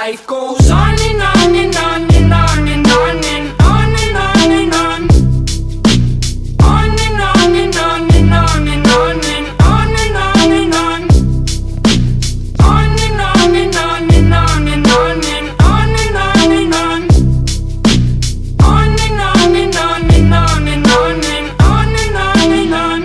Life goes on and on and on and on and on and on and on and on. On and on and on and on and on and on and on and on. On and on and on and on and on and on and on and on. On and on and on and on and on and on and on and on.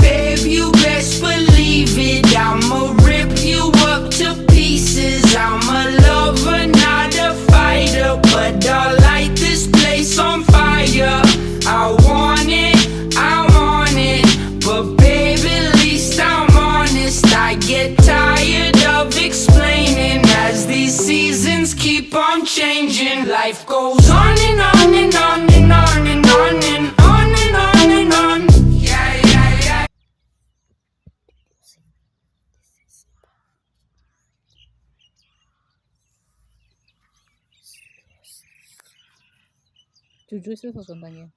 Babe, you best believe it, I'ma rip you up to pieces. I'm a lover, not a fighter, but I'll light this place on fire. I want it, but baby, at least I'm honest. I get tired of explaining as these seasons keep on changing. Life goes on and on and on and on and on and on and on and on. Yeah, yeah, yeah. Jujur 있어서 전당해.